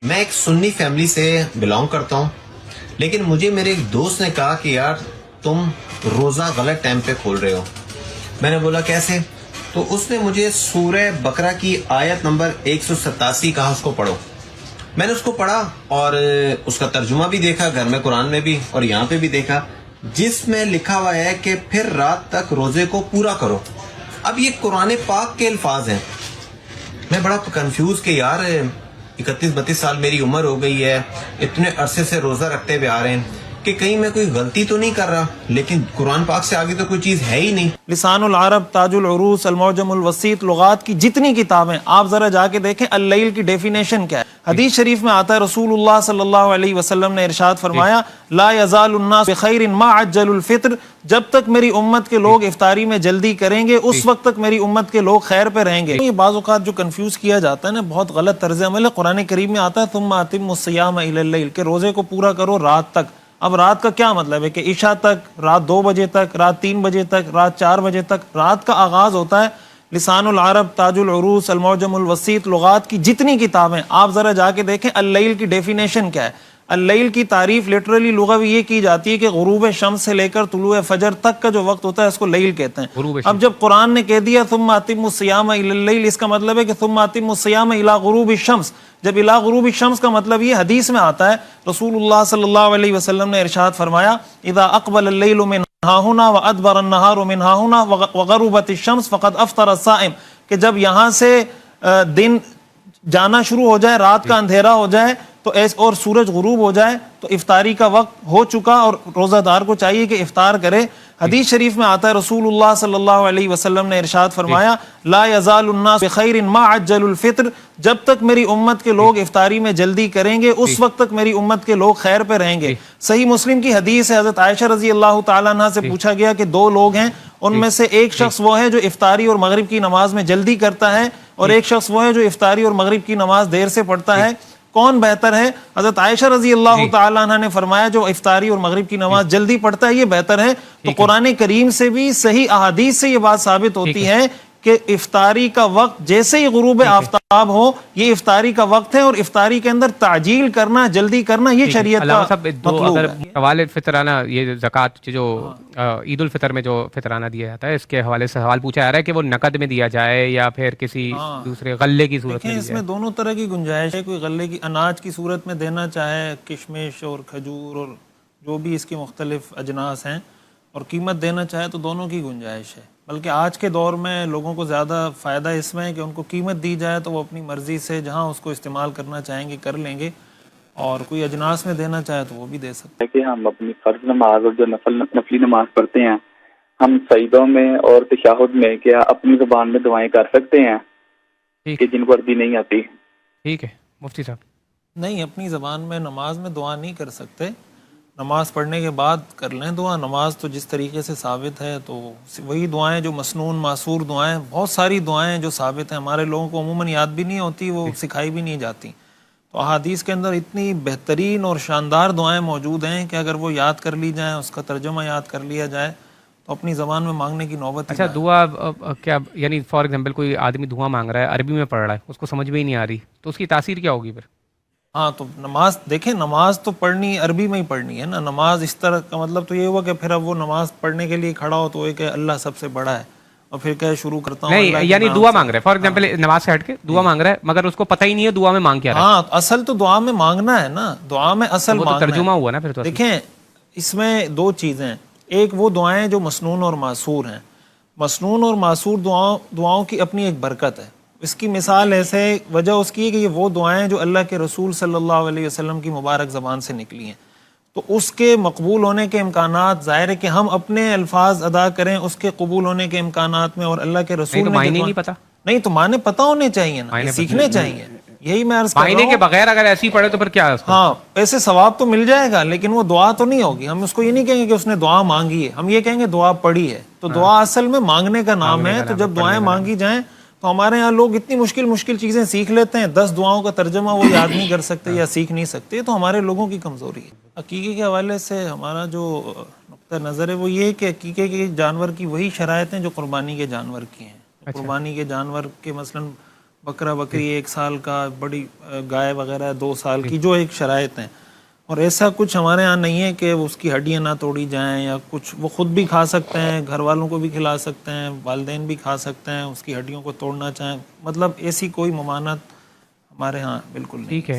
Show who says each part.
Speaker 1: میں ایک سنی فیملی سے بلانگ کرتا ہوں، لیکن مجھے میرے ایک دوست نے کہا کہ یار تم روزہ غلط ٹائم پہ کھول رہے ہو۔ میں نے بولا کیسے؟ تو اس نے مجھے سورہ بقرہ کی آیت نمبر 187 کہا اس کو پڑھو۔ میں نے اس کو پڑھا اور اس کا ترجمہ بھی دیکھا گھر میں، قرآن میں بھی اور یہاں پہ بھی دیکھا، جس میں لکھا ہوا ہے کہ پھر رات تک روزے کو پورا کرو۔ اب یہ قرآن پاک کے الفاظ ہیں۔ میں بڑا کنفیوز کہ یار 31-32 سال میری عمر ہو گئی ہے، اتنے عرصے سے روزہ رکھتے ہوئے آ رہے ہیں کہ کہیں میں کوئی غلطی تو نہیں کر رہا، لیکن قرآن پاک سے آگے تو کوئی چیز ہے ہی نہیں۔
Speaker 2: لسان العرب، تاج العروس، المعجم الوسیط، لغات کی جتنی کتابیں آپ ذرا جا کے دیکھیں اللیل کی ڈیفینیشن کیا ہے۔ حدیث شریف میں آتا ہے رسول اللہ صلی اللہ علیہ وسلم نے ارشاد فرمایا لا یزال الناس بخیر ما عجل الفطر، جب تک میری امت کے لوگ افطاری میں جلدی کریں گے اس وقت تک میری امت کے لوگ خیر پہ رہیں گے۔ یہ بعض اوقات جو کنفیوز کیا جاتا ہے نا، بہت غلط طرز عمل ہے۔ قرآن کریم میں آتا ہے ثم اتموا الصیام الی اللیل، کہ روزے کو پورا کرو رات تک۔ اب رات کا کیا مطلب ہے کہ عشاء تک، رات 2 بجے تک، رات 3 بجے تک، رات 4 بجے تک؟ رات کا آغاز ہوتا ہے لسان العرب، تاج العروس، المعجم الوسیط، لغات کی جتنی کتابیں آپ ذرا جا کے دیکھیں اللیل کی ڈیفینیشن کیا ہے۔ اللیل کی تعریف لٹرلی لغوی یہ کی جاتی ہے کہ غروب شمس سے لے کر طلوع فجر تک کا جو وقت ہوتا ہے اس کو لیل کہتے ہیں۔ اب جب قرآن نے کہہ دیا ثم اتموا الصیام الی اللیل، اس کا مطلب ہے کہ ثم اتموا الصیام الی غروب الشمس۔ جب الی غروب الشمس کا مطلب یہ حدیث میں آتا ہے، رسول اللہ صلی اللہ علیہ وسلم نے ارشاد فرمایا اذا اقبل اللیل من ہاہنا وادبر النہار من ہاہنا وغربت الشمس فقد افطر الصائم، کہ جب یہاں سے دن جانا شروع ہو جائے، رات کا اندھیرا ہو جائے تو اور سورج غروب ہو جائے تو افطاری کا وقت ہو چکا، اور روزہ دار کو چاہیے کہ افطار کرے۔ حدیث شریف میں آتا ہے رسول اللہ صلی اللہ علیہ وسلم نے ارشاد فرمایا لا یزال الناس بخیر ما عجل الفطر، جب تک میری امت کے لوگ افطاری میں جلدی کریں گے اس وقت تک میری امت کے لوگ خیر پہ رہیں گے۔ صحیح مسلم کی حدیث ہے، حضرت عائشہ رضی اللہ تعالیٰ عنہ سے پوچھا گیا کہ 2 لوگ ہیں، ان میں سے ایک شخص وہ ہے جو افطاری اور مغرب کی نماز میں جلدی کرتا ہے، اور ایک شخص وہ ہے جو افطاری اور مغرب کی نماز دیر سے پڑھتا ہے، کون بہتر ہے؟ حضرت عائشہ رضی اللہ تعالیٰ عنہ نے فرمایا جو افطاری اور مغرب کی نماز جلدی پڑھتا ہے یہ بہتر ہے۔ تو قرآن کریم سے بھی صحیح احادیث سے یہ بات ثابت ہوتی ہے کہ افطاری کا وقت جیسے ہی غروب آفتاب ہو یہ افطاری کا وقت ہے، اور افطاری کے اندر تعجیل کرنا، جلدی کرنا یہ شریعت کا مطلوب ہے۔
Speaker 3: حوالے فطرانہ، یہ زکوٰۃ جو عید الفطر میں جو فطرانہ دیا جاتا ہے، اس کے حوالے سے سوال پوچھا جا رہا ہے کہ وہ نقد میں دیا جائے یا پھر کسی دوسرے غلے کی صورت میں؟
Speaker 2: اس میں دونوں طرح کی گنجائش ہے، کوئی غلے کی اناج کی صورت میں دینا چاہے، کشمش اور کھجور اور جو بھی اس کی مختلف اجناس ہیں، اور قیمت دینا چاہے تو دونوں کی گنجائش ہے۔ بلکہ آج کے دور میں لوگوں کو زیادہ فائدہ اس میں ہے کہ ان کو قیمت دی جائے تو وہ اپنی مرضی سے جہاں اس کو استعمال کرنا چاہیں گے کر لیں گے، اور کوئی اجناس میں دینا چاہے تو وہ بھی دے سکتے ہیں۔
Speaker 4: کہ ہم اپنی فرض نماز اور جو نفلی نماز پڑھتے ہیں، ہم سجدوں میں اور تشہد میں کیا اپنی زبان میں دعائیں کر سکتے ہیں کہ جن کو عربی نہیں آتی؟
Speaker 3: ٹھیک ہے مفتی صاحب،
Speaker 2: نہیں، اپنی زبان میں نماز میں دعا نہیں کر سکتے، نماز پڑھنے کے بعد کر لیں دعا۔ نماز تو جس طریقے سے ثابت ہے تو وہی دعائیں جو مسنون معصور دعائیں، بہت ساری دعائیں جو ثابت ہیں، ہمارے لوگوں کو عموماً یاد بھی نہیں ہوتی، وہ سکھائی بھی نہیں جاتی۔ تو احادیث کے اندر اتنی بہترین اور شاندار دعائیں موجود ہیں کہ اگر وہ یاد کر لی جائیں، اس کا ترجمہ یاد کر لیا جائے تو اپنی زبان میں مانگنے کی نوبت۔
Speaker 3: اچھا، دعا کیا یعنی فار ایگزامپل کوئی آدمی دعا مانگ رہا ہے، عربی میں پڑھ رہا ہے، اس کو سمجھ میں ہی نہیں آ رہی، تو اس کی تاثیر کیا ہوگی پھر؟
Speaker 2: ہاں، تو نماز دیکھیں، نماز تو پڑھنی عربی میں ہی پڑھنی ہے نا۔ نماز اس طرح کا مطلب تو یہ ہوا کہ پھر اب وہ نماز پڑھنے کے لیے کھڑا ہو تو یہ کہ اللہ سب سے بڑا ہے اور پھر کہ شروع کرتا ہوں
Speaker 3: نہیں، یعنی دعا مانگ رہا ہے، فار ایگزامپل نماز سے ہٹ کے دعا مانگ رہا ہے مگر اس کو پتہ ہی نہیں ہے دعا میں مانگ کیا رہا ہے۔
Speaker 2: ہاں، اصل تو دعا میں مانگنا ہے نا، دعا میں اصل
Speaker 3: وہ تو ترجمہ ہوا نا پھر تو۔
Speaker 2: دیکھیں، اس میں 2 چیزیں، ایک وہ دعائیں جو مسنون اور معصور ہیں۔ مسنون اور معصور دعاؤں کی اپنی ایک برکت ہے۔ اس کی مثال ایسے وجہ اس کی ہے کہ یہ وہ دعائیں جو اللہ کے رسول صلی اللہ علیہ وسلم کی مبارک زبان سے نکلی ہیں، تو اس کے مقبول ہونے کے امکانات ظاہر ہے کہ ہم اپنے الفاظ ادا کریں اس کے قبول ہونے کے امکانات میں، اور اللہ کے رسول نے
Speaker 3: نہیں پتا،
Speaker 2: نہیں تو معنی پتہ ہونے چاہیے نا، سیکھنے چاہیے، یہی میں عرض کر رہا ہوں۔
Speaker 3: معنی کے بغیر اگر ایسی پڑھے تو پھر کیا ہے؟
Speaker 2: ہاں، ایسے ثواب تو مل جائے گا لیکن وہ دعا تو نہیں ہوگی۔ ہم اس کو یہ نہیں کہیں گے کہ اس نے دعا مانگی ہے، ہم یہ کہیں گے دعا پڑھی ہے۔ تو دعا اصل میں مانگنے کا نام ہے، تو جب دعائیں مانگی جائیں تو ہمارے ہاں لوگ اتنی مشکل چیزیں سیکھ لیتے ہیں، 10 دعاؤں کا ترجمہ وہ یاد نہیں کر سکتے یا سیکھ نہیں سکتے، تو ہمارے لوگوں کی کمزوری ہے۔ عقیقے کے حوالے سے ہمارا جو نقطہ نظر ہے وہ یہ کہ عقیقے کے جانور کی وہی شرائط ہیں جو قربانی کے جانور کی ہیں۔ قربانی کے جانور کے مثلاً بکرا بکری 1 سال کا، بڑی گائے وغیرہ 2 سال کی، جو ایک شرائط ہیں. اور ایسا کچھ ہمارے ہاں نہیں ہے کہ اس کی ہڈیاں نہ توڑی جائیں یا کچھ. وہ خود بھی کھا سکتے ہیں، گھر والوں کو بھی کھلا سکتے ہیں، والدین بھی کھا سکتے ہیں. اس کی ہڈیوں کو توڑنا چاہیں، مطلب ایسی کوئی ممانعت ہمارے ہاں بالکل نہیں.
Speaker 3: ٹھیک ہے.